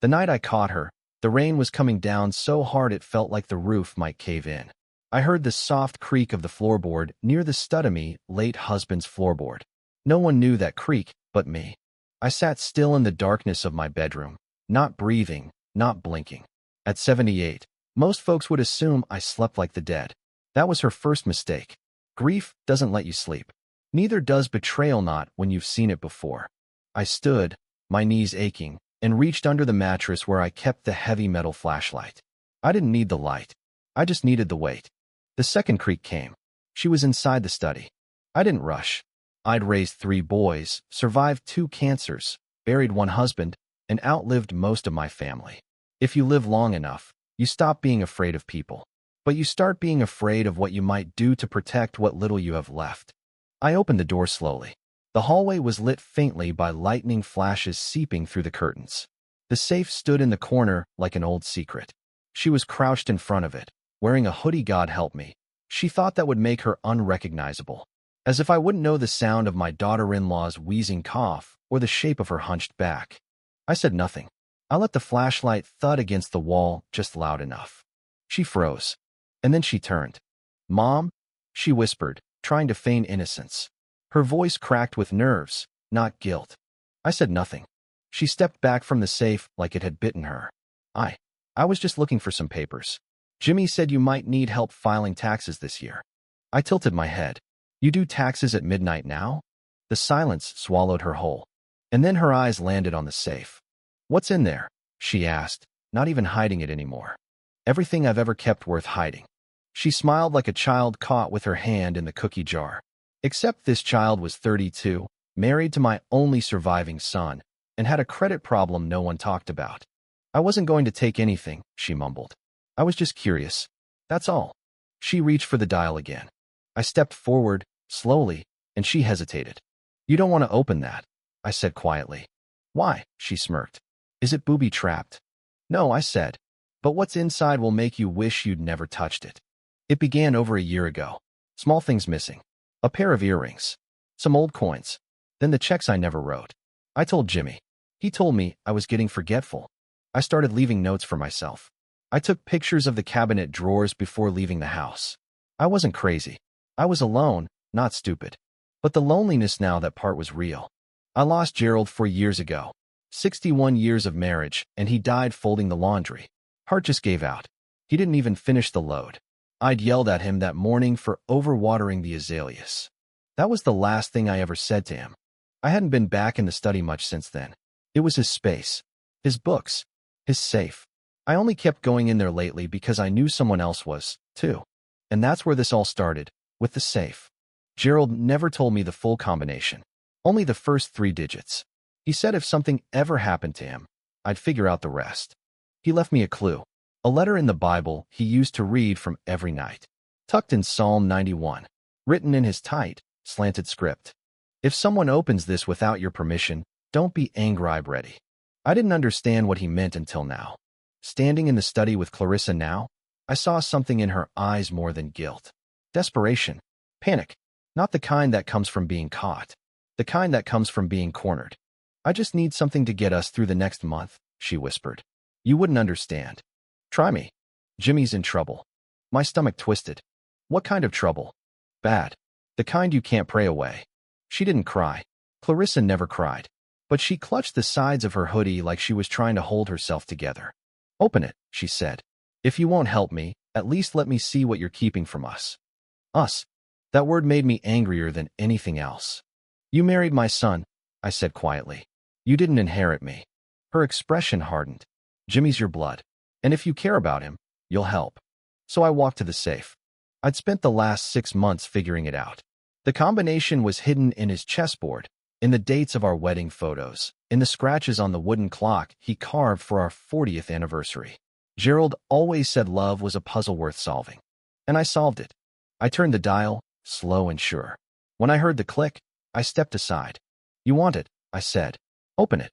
The night I caught her, the rain was coming down so hard it felt like the roof might cave in. I heard the soft creak of the floorboard near the stud of me late husband's floorboard. No one knew that creak but me. I sat still in the darkness of my bedroom, not breathing, not blinking. At 78, most folks would assume I slept like the dead. That was her first mistake. Grief doesn't let you sleep. Neither does betrayal, not when you've seen it before. I stood, my knees aching, and reached under the mattress where I kept the heavy metal flashlight. I didn't need the light. I just needed the weight. The second creak came. She was inside the study. I didn't rush. I'd raised 3 boys, survived 2 cancers, buried 1 husband, and outlived most of my family. If you live long enough, you stop being afraid of people. But you start being afraid of what you might do to protect what little you have left. I opened the door slowly. The hallway was lit faintly by lightning flashes seeping through the curtains. The safe stood in the corner like an old secret. She was crouched in front of it, wearing a hoodie. God help me. She thought that would make her unrecognizable. As if I wouldn't know the sound of my daughter-in-law's wheezing cough or the shape of her hunched back. I said nothing. I let the flashlight thud against the wall just loud enough. She froze. And then she turned. "Mom?" she whispered, trying to feign innocence. Her voice cracked with nerves, not guilt. I said nothing. She stepped back from the safe like it had bitten her. I was just looking for some papers. Jimmy said you might need help filing taxes this year. I tilted my head. You do taxes at midnight now? The silence swallowed her whole. And then her eyes landed on the safe. What's in there? She asked, not even hiding it anymore. Everything I've ever kept worth hiding. She smiled like a child caught with her hand in the cookie jar. Except this child was 32, married to my only surviving son, and had a credit problem no one talked about. I wasn't going to take anything, she mumbled. I was just curious. That's all. She reached for the dial again. I stepped forward, slowly, and she hesitated. You don't want to open that, I said quietly. Why? She smirked. Is it booby-trapped? No, I said. But what's inside will make you wish you'd never touched it. It began over a year ago. Small things missing. A pair of earrings. Some old coins. Then the checks I never wrote. I told Jimmy. He told me I was getting forgetful. I started leaving notes for myself. I took pictures of the cabinet drawers before leaving the house. I wasn't crazy. I was alone, not stupid. But the loneliness now, that part was real. I lost Gerald 4 years ago. 61 years of marriage, and he died folding the laundry. Heart just gave out. He didn't even finish the load. I'd yelled at him that morning for overwatering the azaleas. That was the last thing I ever said to him. I hadn't been back in the study much since then. It was his space, his books, his safe. I only kept going in there lately because I knew someone else was, too. And that's where this all started, with the safe. Gerald never told me the full combination, only the first 3 digits. He said if something ever happened to him, I'd figure out the rest. He left me a clue, a letter in the Bible he used to read from every night, tucked in Psalm 91, written in his tight, slanted script. If someone opens this without your permission, don't be angry. I'm ready. I didn't understand what he meant until now. Standing in the study with Clarissa now, I saw something in her eyes more than guilt. Desperation. Panic. Not the kind that comes from being caught. The kind that comes from being cornered. I just need something to get us through the next month, she whispered. You wouldn't understand. Try me. Jimmy's in trouble. My stomach twisted. What kind of trouble? Bad. The kind you can't pray away. She didn't cry. Clarissa never cried. But she clutched the sides of her hoodie like she was trying to hold herself together. Open it, she said. If you won't help me, at least let me see what you're keeping from us. Us. That word made me angrier than anything else. You married my son, I said quietly. You didn't inherit me. Her expression hardened. Jimmy's your blood. And if you care about him, you'll help. So I walked to the safe. I'd spent the last 6 months figuring it out. The combination was hidden in his chessboard, in the dates of our wedding photos, in the scratches on the wooden clock he carved for our 40th anniversary. Gerald always said love was a puzzle worth solving. And I solved it. I turned the dial, slow and sure. When I heard the click, I stepped aside. You want it, I said. Open it.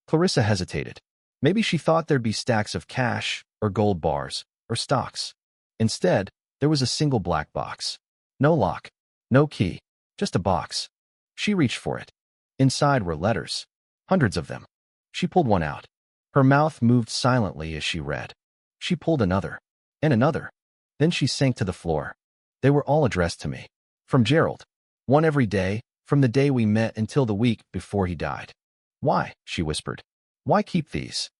Clarissa hesitated. Maybe she thought there'd be stacks of cash, or gold bars, or stocks. Instead, there was a single black box. No lock, no key, just a box. She reached for it. Inside were letters. Hundreds of them. She pulled one out. Her mouth moved silently as she read. She pulled another. And another. Then she sank to the floor. They were all addressed to me. From Gerald. One every day, from the day we met until the week before he died. Why? She whispered. Why keep these?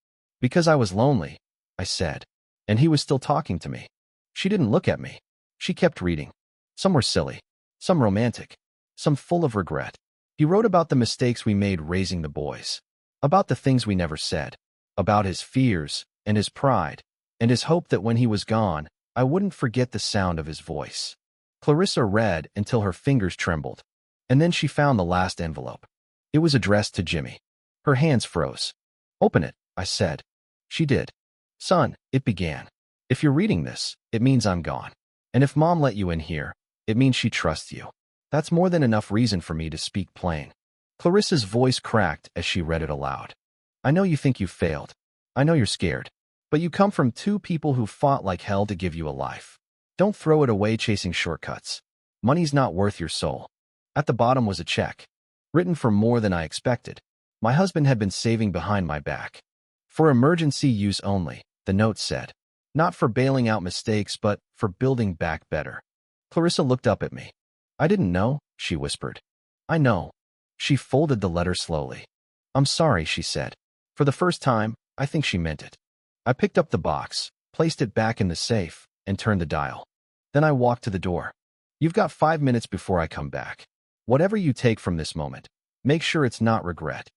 Because I was lonely, I said. And he was still talking to me. She didn't look at me. She kept reading. Some were silly. Some romantic. Some full of regret. He wrote about the mistakes we made raising the boys. About the things we never said. About his fears, and his pride, and his hope that when he was gone, I wouldn't forget the sound of his voice. Clarissa read until her fingers trembled, and then she found the last envelope. It was addressed to Jimmy. Her hands froze. Open it, I said. She did. Son, it began. If you're reading this, it means I'm gone. And if Mom let you in here, it means she trusts you. That's more than enough reason for me to speak plain. Clarissa's voice cracked as she read it aloud. I know you think you failed. I know you're scared. But you come from two people who fought like hell to give you a life. Don't throw it away chasing shortcuts. Money's not worth your soul. At the bottom was a check. Written for more than I expected. My husband had been saving behind my back. For emergency use only, the note said. Not for bailing out mistakes, but for building back better. Clarissa looked up at me. I didn't know, she whispered. I know. She folded the letter slowly. I'm sorry, she said. For the first time, I think she meant it. I picked up the box, placed it back in the safe, and turned the dial. Then I walked to the door. You've got 5 minutes before I come back. Whatever you take from this moment, make sure it's not regret.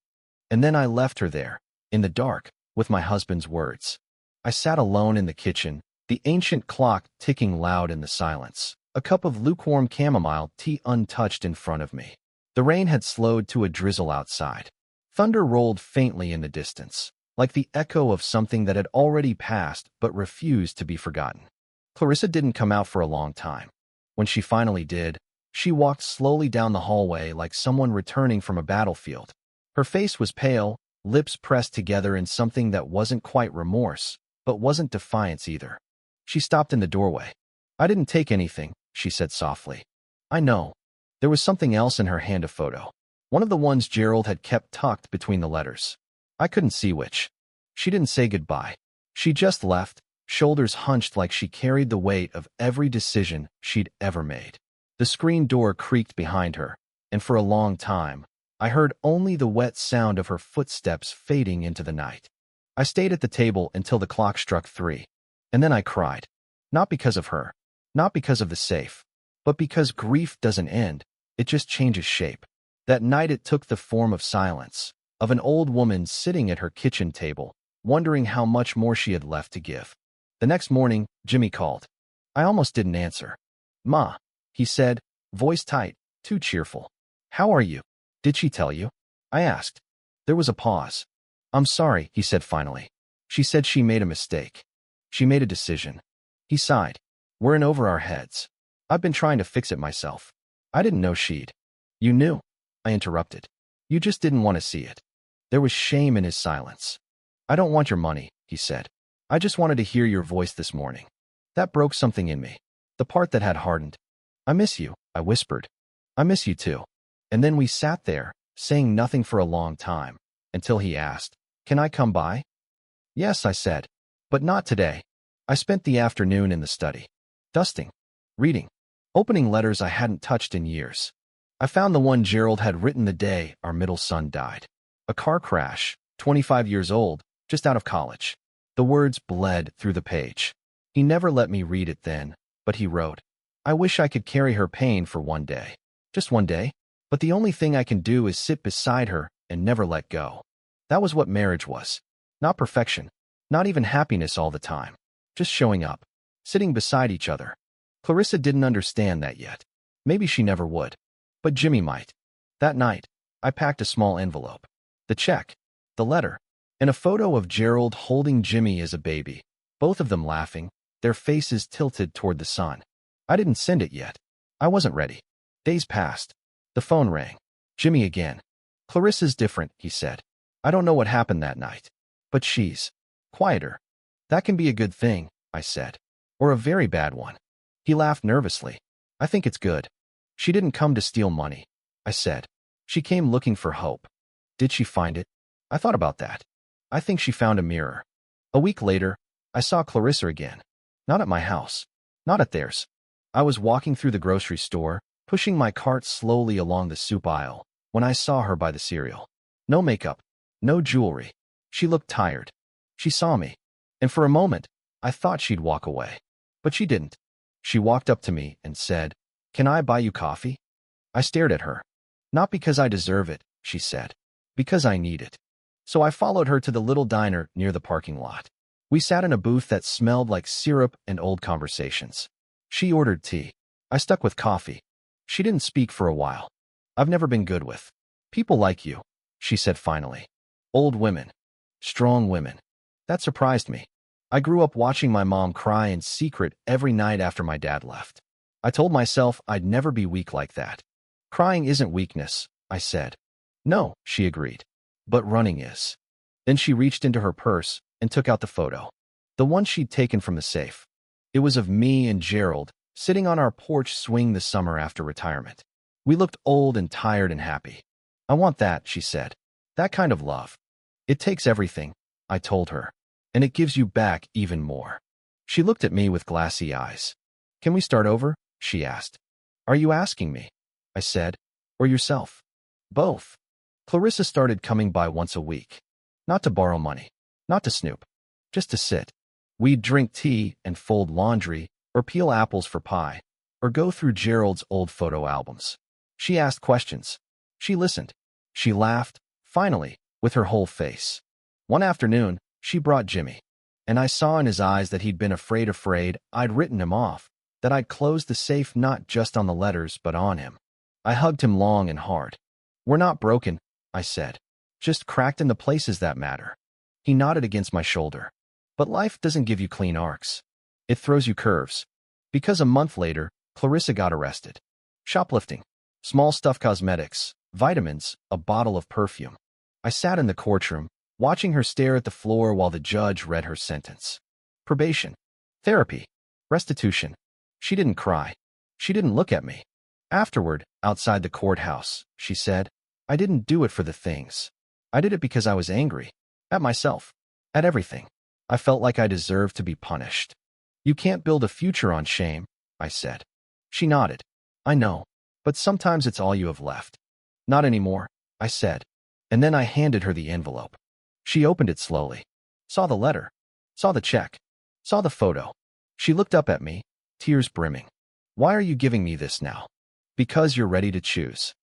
And then I left her there, in the dark, with my husband's words. I sat alone in the kitchen, the ancient clock ticking loud in the silence, a cup of lukewarm chamomile tea untouched in front of me. The rain had slowed to a drizzle outside. Thunder rolled faintly in the distance, like the echo of something that had already passed but refused to be forgotten. Clarissa didn't come out for a long time. When she finally did, she walked slowly down the hallway like someone returning from a battlefield. Her face was pale, lips pressed together in something that wasn't quite remorse, but wasn't defiance either. She stopped in the doorway. I didn't take anything, she said softly. I know. There was something else in her hand, a photo. One of the ones Gerald had kept tucked between the letters. I couldn't see which. She didn't say goodbye. She just left, shoulders hunched like she carried the weight of every decision she'd ever made. The screen door creaked behind her, and for a long time, I heard only the wet sound of her footsteps fading into the night. I stayed at the table until the clock struck 3, and then I cried. Not because of her, not because of the safe, but because grief doesn't end, it just changes shape. That night it took the form of silence, of an old woman sitting at her kitchen table, wondering how much more she had left to give. The next morning, Jimmy called. I almost didn't answer. Ma, he said, voice tight, too cheerful. How are you? Did she tell you? I asked. There was a pause. I'm sorry, he said finally. She said she made a mistake. She made a decision. He sighed. We're in over our heads. I've been trying to fix it myself. I didn't know she'd. You knew, I interrupted. You just didn't want to see it. There was shame in his silence. I don't want your money, he said. I just wanted to hear your voice this morning. That broke something in me. The part that had hardened. I miss you, I whispered. I miss you too. And then we sat there, saying nothing for a long time, until he asked, Can I come by? Yes, I said. But not today. I spent the afternoon in the study. Dusting. Reading. Opening letters I hadn't touched in years. I found the one Gerald had written the day our middle son died. A car crash, 25 years old, just out of college. The words bled through the page. He never let me read it then, but he wrote, I wish I could carry her pain for one day. Just one day. But the only thing I can do is sit beside her and never let go. That was what marriage was. Not perfection. Not even happiness all the time. Just showing up. Sitting beside each other. Clarissa didn't understand that yet. Maybe she never would. But Jimmy might. That night, I packed a small envelope. The check, the letter, and a photo of Gerald holding Jimmy as a baby, both of them laughing, their faces tilted toward the sun. I didn't send it yet. I wasn't ready. Days passed. The phone rang. Jimmy again. Clarissa's different, he said. I don't know what happened that night. But she's quieter. That can be a good thing, I said. Or a very bad one. He laughed nervously. I think it's good. She didn't come to steal money, I said. She came looking for hope. Did she find it? I thought about that. I think she found a mirror. A week later, I saw Clarissa again. Not at my house. Not at theirs. I was walking through the grocery store, pushing my cart slowly along the soup aisle, when I saw her by the cereal. No makeup. No jewelry. She looked tired. She saw me. And for a moment, I thought she'd walk away. But she didn't. She walked up to me and said, "Can I buy you coffee?" I stared at her. "Not because I deserve it," she said. "Because I need it." So I followed her to the little diner near the parking lot. We sat in a booth that smelled like syrup and old conversations. She ordered tea. I stuck with coffee. She didn't speak for a while. "I've never been good with people like you," she said finally. "Old women. Strong women." That surprised me. I grew up watching my mom cry in secret every night after my dad left. I told myself I'd never be weak like that. "Crying isn't weakness," I said. "No," she agreed. "But running is." Then she reached into her purse and took out the photo. The one she'd taken from the safe. It was of me and Gerald, sitting on our porch swing the summer after retirement. We looked old and tired and happy. "I want that," she said. "That kind of love. It takes everything," I told her. "And it gives you back even more." She looked at me with glassy eyes. "Can we start over?" she asked. "Are you asking me?" I said. "Or yourself?" "Both." Clarissa started coming by once a week. Not to borrow money. Not to snoop. Just to sit. We'd drink tea and fold laundry, or peel apples for pie, or go through Gerald's old photo albums. She asked questions. She listened. She laughed, finally, with her whole face. One afternoon, she brought Jimmy. And I saw in his eyes that he'd been afraid I'd written him off, that I'd closed the safe not just on the letters but on him. I hugged him long and hard. "We're not broken," I said. "Just cracked in the places that matter." He nodded against my shoulder. "But life doesn't give you clean arcs. It throws you curves." Because a month later, Clarissa got arrested. Shoplifting. Small stuff cosmetics, vitamins, a bottle of perfume. I sat in the courtroom, watching her stare at the floor while the judge read her sentence. Probation. Therapy. Restitution. She didn't cry. She didn't look at me. Afterward, outside the courthouse, she said, "I didn't do it for the things. I did it because I was angry. At myself. At everything. I felt like I deserved to be punished." "You can't build a future on shame," I said. She nodded. "I know. But sometimes it's all you have left." "Not anymore," I said. And then I handed her the envelope. She opened it slowly. Saw the letter. Saw the check. Saw the photo. She looked up at me, tears brimming. "Why are you giving me this now?" "Because you're ready to choose."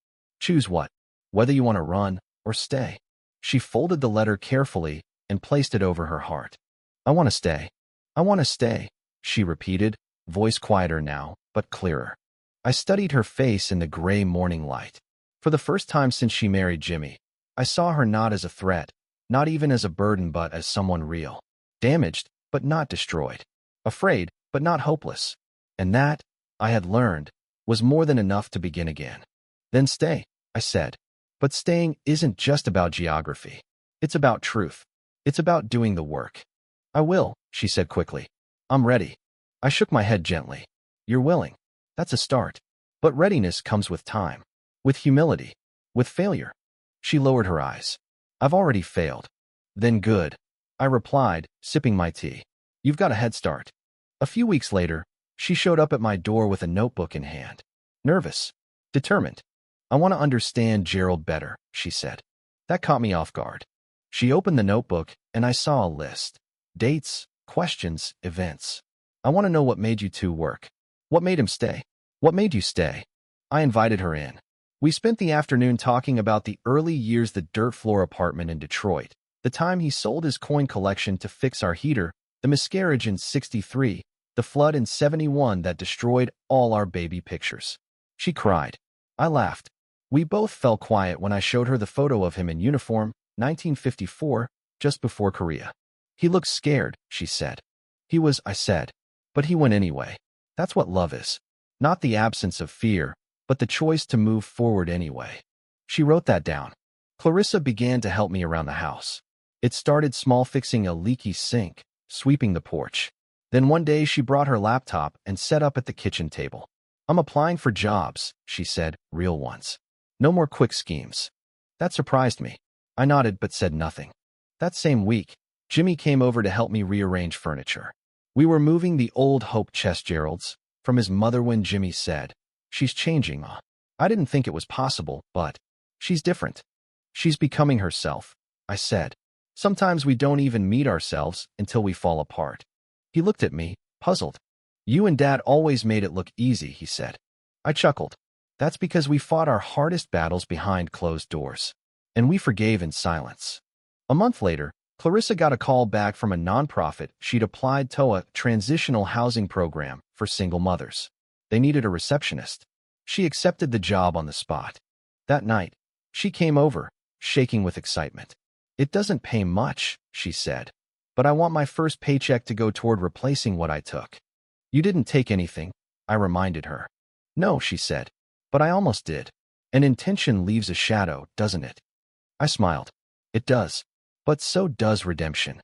"Choose what?" "Whether you want to run or stay." She folded the letter carefully and placed it over her heart. "I want to stay. I want to stay," she repeated, voice quieter now, but clearer. I studied her face in the gray morning light. For the first time since she married Jimmy, I saw her not as a threat, not even as a burden, but as someone real. Damaged, but not destroyed. Afraid, but not hopeless. And that, I had learned, was more than enough to begin again. "Then stay," I said. "But staying isn't just about geography. It's about truth. It's about doing the work." "I will," she said quickly. "I'm ready." I shook my head gently. "You're willing. That's a start. But readiness comes with time. With humility. With failure." She lowered her eyes. "I've already failed." "Then good," I replied, sipping my tea. "You've got a head start." A few weeks later, she showed up at my door with a notebook in hand. Nervous. Determined. "I want to understand Gerald better," she said. That caught me off guard. She opened the notebook, and I saw a list. Dates, questions, events. "I want to know what made you two work. What made him stay? What made you stay?" I invited her in. We spent the afternoon talking about the early years, the dirt floor apartment in Detroit, the time he sold his coin collection to fix our heater, the miscarriage in '63, the flood in '71 that destroyed all our baby pictures. She cried. I laughed. We both fell quiet when I showed her the photo of him in uniform, 1954, just before Korea. "He looked scared," she said. "He was," I said. "But he went anyway." That's what love is. Not the absence of fear, but the choice to move forward anyway. She wrote that down. Clarissa began to help me around the house. It started small, fixing a leaky sink, sweeping the porch. Then one day she brought her laptop and set up at the kitchen table. "I'm applying for jobs," she said, "real ones. No more quick schemes." That surprised me. I nodded but said nothing. That same week, Jimmy came over to help me rearrange furniture. We were moving the old Hope chest Gerald's from his mother when Jimmy said, "She's changing, Ma." I didn't think it was possible, but she's different. She's becoming herself, I said. Sometimes we don't even meet ourselves until we fall apart. He looked at me, puzzled. You and Dad always made it look easy, he said. I chuckled. That's because we fought our hardest battles behind closed doors. And we forgave in silence. A month later, Clarissa got a call back from a nonprofit she'd applied to a transitional housing program for single mothers. They needed a receptionist. She accepted the job on the spot. That night, she came over, shaking with excitement. It doesn't pay much, she said, but I want my first paycheck to go toward replacing what I took. You didn't take anything, I reminded her. No, she said, but I almost did. An intention leaves a shadow, doesn't it? I smiled. It does, but so does redemption.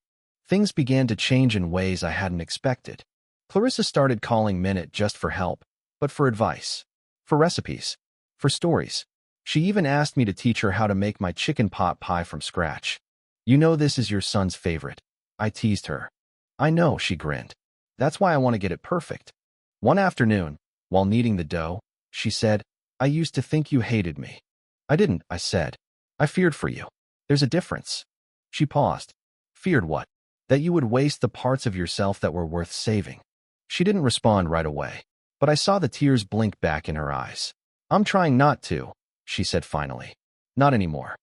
Things began to change in ways I hadn't expected. Clarissa started calling Minute just for help, but for advice, for recipes, for stories. She even asked me to teach her how to make my chicken pot pie from scratch. You know this is your son's favorite, I teased her. I know, she grinned. That's why I want to get it perfect. One afternoon, while kneading the dough, she said, I used to think you hated me. I didn't, I said. I feared for you. There's a difference. She paused. Feared what? That you would waste the parts of yourself that were worth saving. She didn't respond right away, but I saw the tears blink back in her eyes. I'm trying not to, she said finally. Not anymore.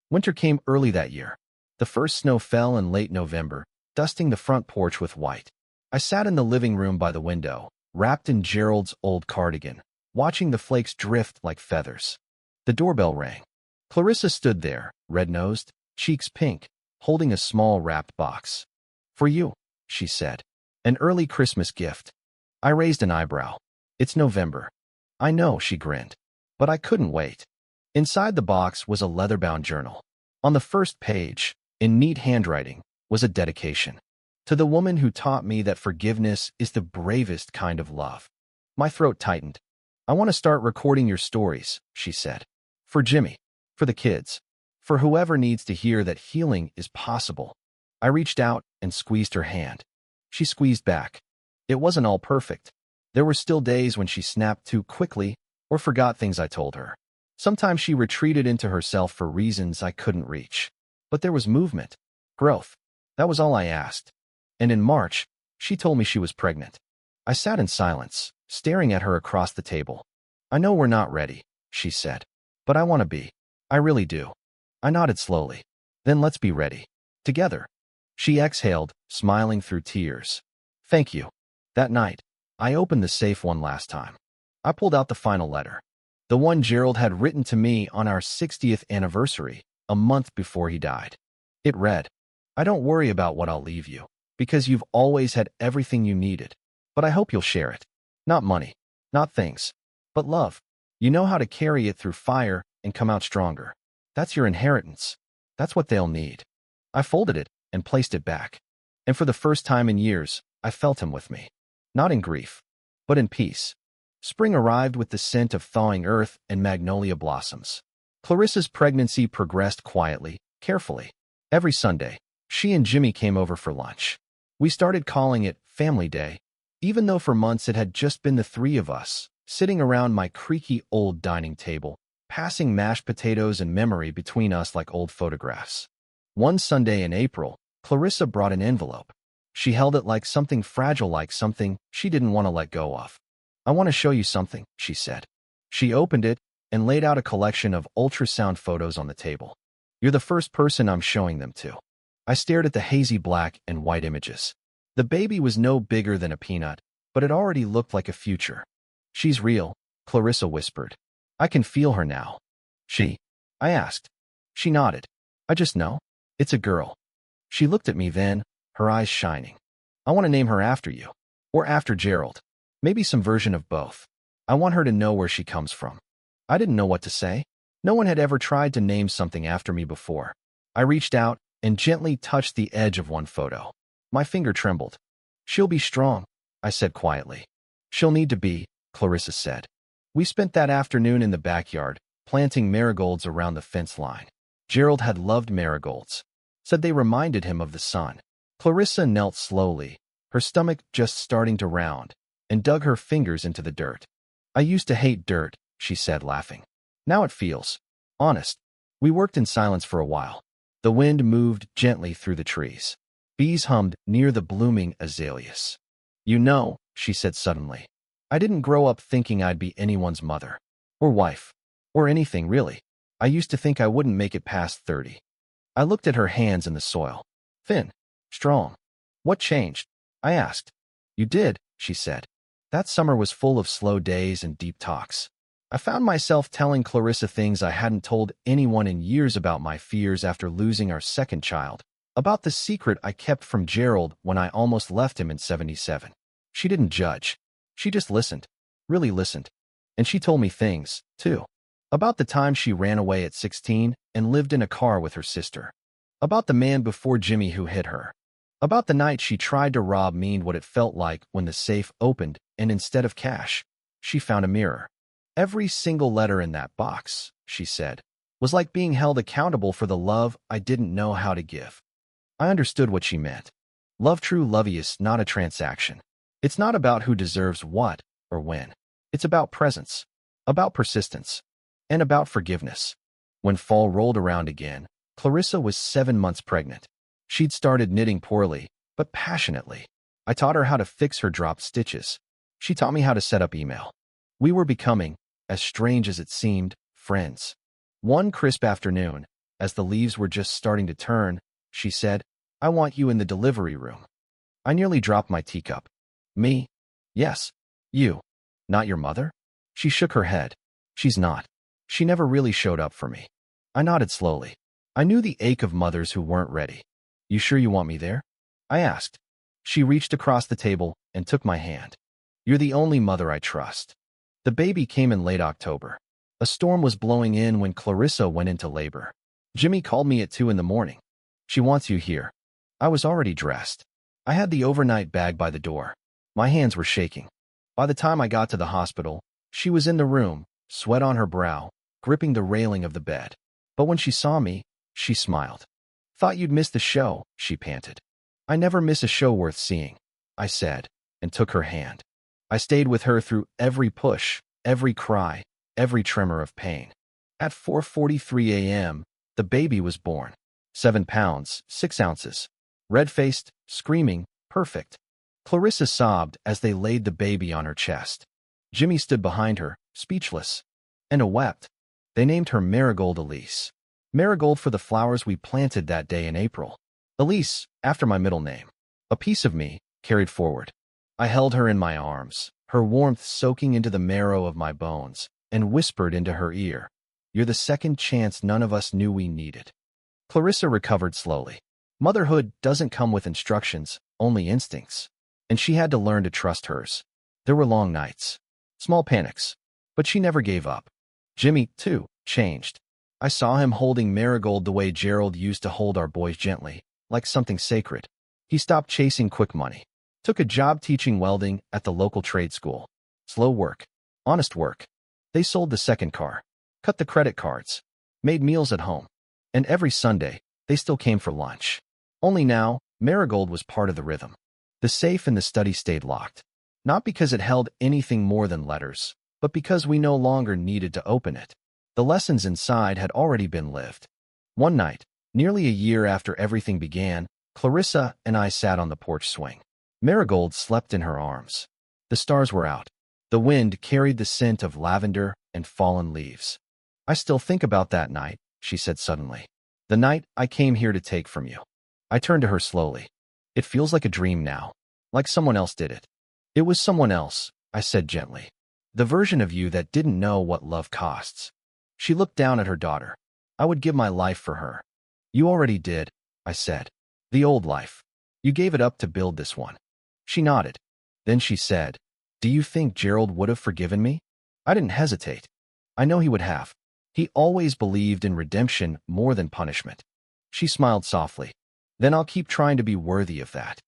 Winter came early that year. The first snow fell in late November, dusting the front porch with white. I sat in the living room by the window, wrapped in Gerald's old cardigan, watching the flakes drift like feathers. The doorbell rang. Clarissa stood there, red-nosed, cheeks pink, holding a small wrapped box. For you, she said. An early Christmas gift. I raised an eyebrow. It's November. I know, she grinned. But I couldn't wait. Inside the box was a leather-bound journal. On the first page, in neat handwriting, was a dedication. To the woman who taught me that forgiveness is the bravest kind of love. My throat tightened. I want to start recording your stories, she said. For Jimmy. For the kids. For whoever needs to hear that healing is possible. I reached out and squeezed her hand. She squeezed back. It wasn't all perfect. There were still days when she snapped too quickly or forgot things I told her. Sometimes she retreated into herself for reasons I couldn't reach. But there was movement. Growth. That was all I asked. And in March, she told me she was pregnant. I sat in silence, staring at her across the table. I know we're not ready, she said. But I want to be. I really do. I nodded slowly. Then let's be ready. Together. She exhaled, smiling through tears. Thank you. That night, I opened the safe one last time. I pulled out the final letter. The one Gerald had written to me on our 60th anniversary, a month before he died. It read, I don't worry about what I'll leave you, because you've always had everything you needed. But I hope you'll share it. Not money, not things, but love. You know how to carry it through fire and come out stronger. That's your inheritance. That's what they'll need. I folded it and placed it back. And for the first time in years, I felt him with me. Not in grief, but in peace. Spring arrived with the scent of thawing earth and magnolia blossoms. Clarissa's pregnancy progressed quietly, carefully. Every Sunday, she and Jimmy came over for lunch. We started calling it Family Day, even though for months it had just been the three of us, sitting around my creaky old dining table, passing mashed potatoes and memory between us like old photographs. One Sunday in April, Clarissa brought an envelope. She held it like something fragile, like something she didn't want to let go of. I want to show you something, she said. She opened it and laid out a collection of ultrasound photos on the table. You're the first person I'm showing them to. I stared at the hazy black and white images. The baby was no bigger than a peanut, but it already looked like a future. She's real, Clarissa whispered. I can feel her now. I asked. She nodded. I just know. It's a girl. She looked at me then, her eyes shining. I want to name her after you. Or after Gerald. Maybe some version of both. I want her to know where she comes from. I didn't know what to say. No one had ever tried to name something after me before. I reached out and gently touched the edge of one photo. My finger trembled. She'll be strong, I said quietly. She'll need to be, Clarissa said. We spent that afternoon in the backyard, planting marigolds around the fence line. Gerald had loved marigolds. Said they reminded him of the sun. Clarissa knelt slowly, her stomach just starting to round, and dug her fingers into the dirt. I used to hate dirt, she said, laughing. Now it feels honest. We worked in silence for a while. The wind moved gently through the trees. Bees hummed near the blooming azaleas. You know, she said suddenly, I didn't grow up thinking I'd be anyone's mother. Or wife. Or anything, really. I used to think I wouldn't make it past 30. I looked at her hands in the soil. Thin. Strong. What changed? I asked. You did, she said. That summer was full of slow days and deep talks. I found myself telling Clarissa things I hadn't told anyone in years about my fears after losing our second child, about the secret I kept from Gerald when I almost left him in 77. She didn't judge. She just listened. Really listened. And she told me things, too. About the time she ran away at 16 and lived in a car with her sister. About the man before Jimmy who hit her. About the night she tried to rob me and what it felt like when the safe opened and instead of cash, she found a mirror. Every single letter in that box, she said, was like being held accountable for the love I didn't know how to give. I understood what she meant. Love, true love, is not a transaction. It's not about who deserves what or when. It's about presence, about persistence, and about forgiveness. When fall rolled around again, Clarissa was 7 months pregnant. She'd started knitting poorly, but passionately. I taught her how to fix her dropped stitches. She taught me how to set up email. We were becoming, as strange as it seemed, friends. One crisp afternoon, as the leaves were just starting to turn, she said, I want you in the delivery room. I nearly dropped my teacup. Me? Yes. You. Not your mother? She shook her head. She's not. She never really showed up for me. I nodded slowly. I knew the ache of mothers who weren't ready. You sure you want me there? I asked. She reached across the table and took my hand. You're the only mother I trust. The baby came in late October. A storm was blowing in when Clarissa went into labor. Jimmy called me at 2 in the morning. She wants you here. I was already dressed. I had the overnight bag by the door. My hands were shaking. By the time I got to the hospital, she was in the room, sweat on her brow, gripping the railing of the bed. But when she saw me, she smiled. Thought you'd miss the show, she panted. I never miss a show worth seeing, I said, and took her hand. I stayed with her through every push, every cry, every tremor of pain. At 4:43 a.m., the baby was born. 7 pounds, 6 ounces. Red-faced, screaming, perfect. Clarissa sobbed as they laid the baby on her chest. Jimmy stood behind her, speechless. Anna wept. They named her Marigold Elise. Marigold for the flowers we planted that day in April. Elise, after my middle name. A piece of me, carried forward. I held her in my arms, her warmth soaking into the marrow of my bones, and whispered into her ear, You're the second chance none of us knew we needed. Clarissa recovered slowly. Motherhood doesn't come with instructions, only instincts. And she had to learn to trust hers. There were long nights. Small panics. But she never gave up. Jimmy, too, changed. I saw him holding Marigold the way Gerald used to hold our boys gently, like something sacred. He stopped chasing quick money. Took a job teaching welding at the local trade school. Slow work. Honest work. They sold the second car. Cut the credit cards. Made meals at home. And every Sunday, they still came for lunch. Only now, Marigold was part of the rhythm. The safe in the study stayed locked. Not because it held anything more than letters, but because we no longer needed to open it. The lessons inside had already been lived. One night, nearly a year after everything began, Clarissa and I sat on the porch swing. Marigold slept in her arms. The stars were out. The wind carried the scent of lavender and fallen leaves. I still think about that night, she said suddenly. The night I came here to take from you. I turned to her slowly. It feels like a dream now, like someone else did it. It was someone else, I said gently. The version of you that didn't know what love costs. She looked down at her daughter. I would give my life for her. You already did, I said. The old life. You gave it up to build this one. She nodded. Then she said, Do you think Gerald would have forgiven me? I didn't hesitate. I know he would have. He always believed in redemption more than punishment. She smiled softly. Then I'll keep trying to be worthy of that.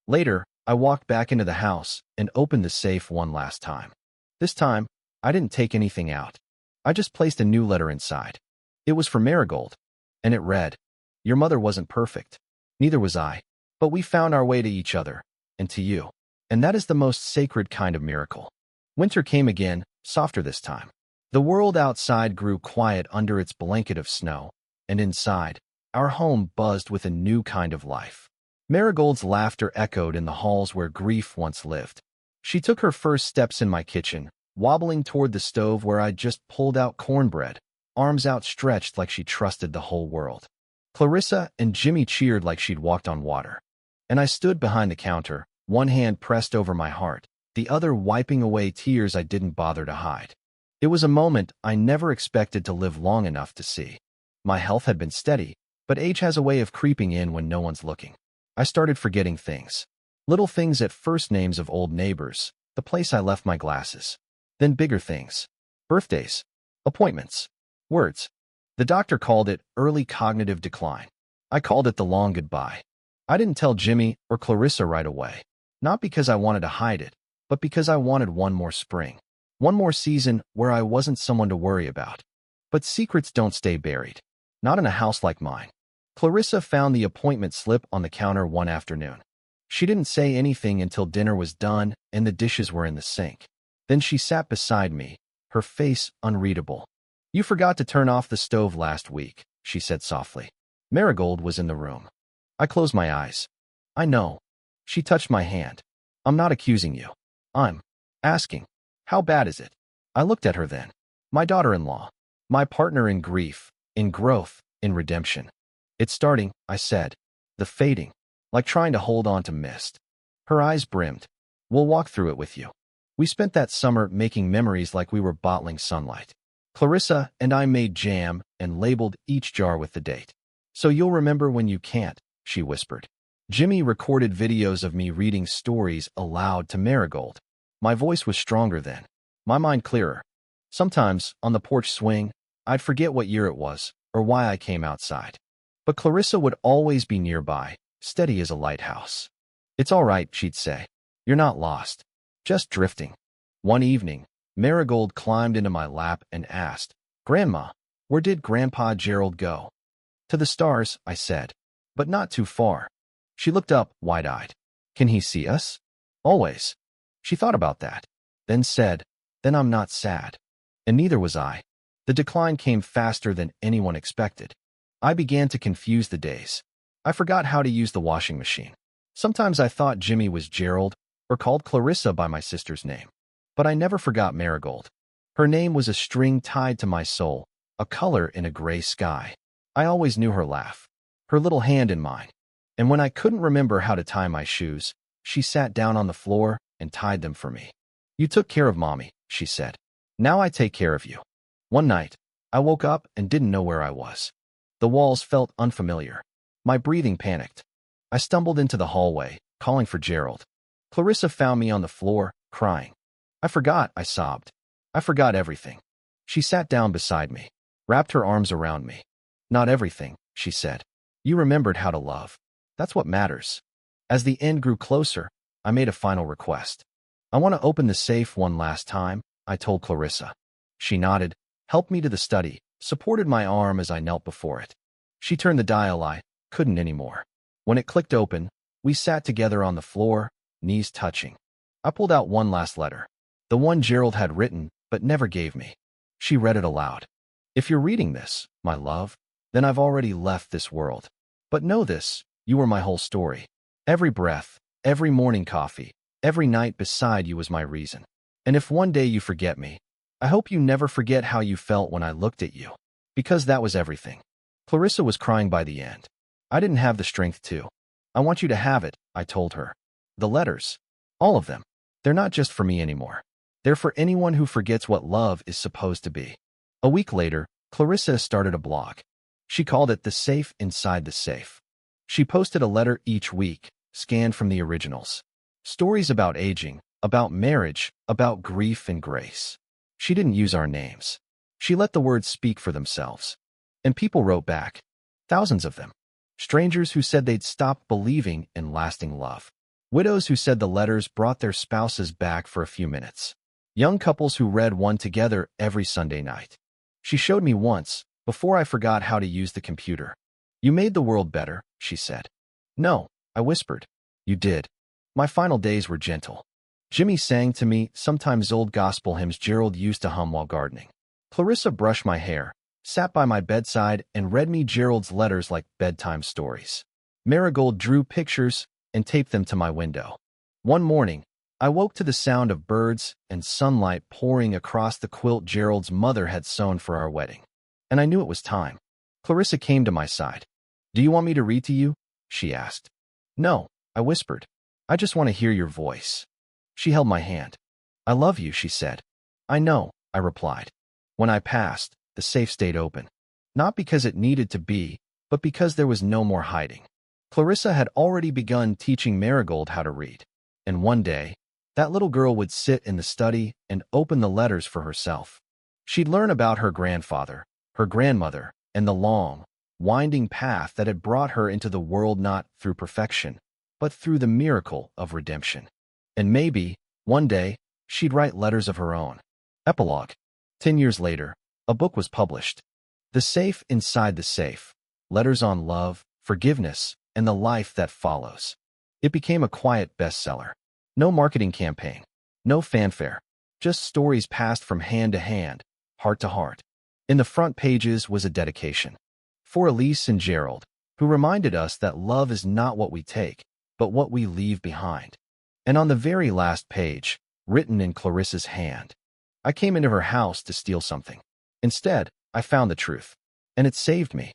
Later, I walked back into the house and opened the safe one last time. This time, I didn't take anything out. I just placed a new letter inside. It was for Marigold, and it read, Your mother wasn't perfect. Neither was I. But we found our way to each other, and to you. And that is the most sacred kind of miracle. Winter came again, softer this time. The world outside grew quiet under its blanket of snow, and inside, our home buzzed with a new kind of life. Marigold's laughter echoed in the halls where grief once lived. She took her first steps in my kitchen, wobbling toward the stove where I'd just pulled out cornbread, arms outstretched like she trusted the whole world. Clarissa and Jimmy cheered like she'd walked on water. And I stood behind the counter, one hand pressed over my heart, the other wiping away tears I didn't bother to hide. It was a moment I never expected to live long enough to see. My health had been steady, but age has a way of creeping in when no one's looking. I started forgetting things. Little things at first, names of old neighbors, the place I left my glasses. Then bigger things. Birthdays. Appointments. Words. The doctor called it early cognitive decline. I called it the long goodbye. I didn't tell Jimmy or Clarissa right away. Not because I wanted to hide it, but because I wanted one more spring. One more season where I wasn't someone to worry about. But secrets don't stay buried. Not in a house like mine. Clarissa found the appointment slip on the counter one afternoon. She didn't say anything until dinner was done and the dishes were in the sink. Then she sat beside me, her face unreadable. "You forgot to turn off the stove last week," she said softly. Marigold was in the room. I closed my eyes. "I know." She touched my hand. "I'm not accusing you. I'm asking. How bad is it?" I looked at her then. My daughter-in-law. My partner in grief, in growth, in redemption. "It's starting," I said. "The fading. Like trying to hold on to mist." Her eyes brimmed. "We'll walk through it with you." We spent that summer making memories like we were bottling sunlight. Clarissa and I made jam and labeled each jar with the date. "So you'll remember when you can't," she whispered. Jimmy recorded videos of me reading stories aloud to Marigold. My voice was stronger then, my mind clearer. Sometimes, on the porch swing, I'd forget what year it was or why I came outside. But Clarissa would always be nearby, steady as a lighthouse. "It's all right," she'd say. "You're not lost. Just drifting." One evening, Marigold climbed into my lap and asked, "Grandma, where did Grandpa Gerald go?" "To the stars," I said, "but not too far." She looked up, wide-eyed. "Can he see us?" "Always." She thought about that, then said, "Then I'm not sad." And neither was I. The decline came faster than anyone expected. I began to confuse the days. I forgot how to use the washing machine. Sometimes I thought Jimmy was Gerald or called Clarissa by my sister's name. But I never forgot Marigold. Her name was a string tied to my soul, a color in a gray sky. I always knew her laugh, her little hand in mine. And when I couldn't remember how to tie my shoes, she sat down on the floor and tied them for me. "You took care of Mommy," she said. "Now I take care of you." One night, I woke up and didn't know where I was. The walls felt unfamiliar. My breathing panicked. I stumbled into the hallway, calling for Gerald. Clarissa found me on the floor, crying. "I forgot," I sobbed. "I forgot everything." She sat down beside me, wrapped her arms around me. "Not everything," she said. "You remembered how to love. That's what matters." As the end grew closer, I made a final request. "I want to open the safe one last time," I told Clarissa. She nodded, helped me to the study, supported my arm as I knelt before it. She turned the dial. I couldn't anymore. When it clicked open, we sat together on the floor, knees touching. I pulled out one last letter, the one Gerald had written but never gave me. She read it aloud. "If you're reading this, my love, then I've already left this world. But know this, you were my whole story. Every breath, every morning coffee, every night beside you was my reason. And if one day you forget me, I hope you never forget how you felt when I looked at you. Because that was everything." Clarissa was crying by the end. I didn't have the strength to. "I want you to have it," I told her. "The letters. All of them. They're not just for me anymore. They're for anyone who forgets what love is supposed to be." A week later, Clarissa started a blog. She called it The Safe Inside the Safe. She posted a letter each week, scanned from the originals. Stories about aging, about marriage, about grief and grace. She didn't use our names. She let the words speak for themselves. And people wrote back. Thousands of them. Strangers who said they'd stopped believing in lasting love. Widows who said the letters brought their spouses back for a few minutes. Young couples who read one together every Sunday night. She showed me once, before I forgot how to use the computer. You made the world better, she said. No, I whispered. You did. My final days were gentle. Jimmy sang to me, sometimes old gospel hymns Gerald used to hum while gardening. Clarissa brushed my hair, sat by my bedside, and read me Gerald's letters like bedtime stories. Marigold drew pictures and taped them to my window. One morning, I woke to the sound of birds and sunlight pouring across the quilt Gerald's mother had sewn for our wedding. And I knew it was time. Clarissa came to my side. Do you want me to read to you? She asked. No, I whispered. I just want to hear your voice. She held my hand. I love you, she said. I know, I replied. When I passed, the safe stayed open. Not because it needed to be, but because there was no more hiding. Clarissa had already begun teaching Marigold how to read. And one day, that little girl would sit in the study and open the letters for herself. She'd learn about her grandfather, her grandmother, and the long, winding path that had brought her into the world not through perfection, but through the miracle of redemption. And maybe, one day, she'd write letters of her own. Epilogue. 10 years later, a book was published. The Safe Inside the Safe. Letters on love, forgiveness, and the life that follows. It became a quiet bestseller. No marketing campaign. No fanfare. Just stories passed from hand to hand, heart to heart. In the front pages was a dedication. For Elise and Gerald, who reminded us that love is not what we take, but what we leave behind. And on the very last page, written in Clarissa's hand, I came into her house to steal something. Instead, I found the truth. And it saved me.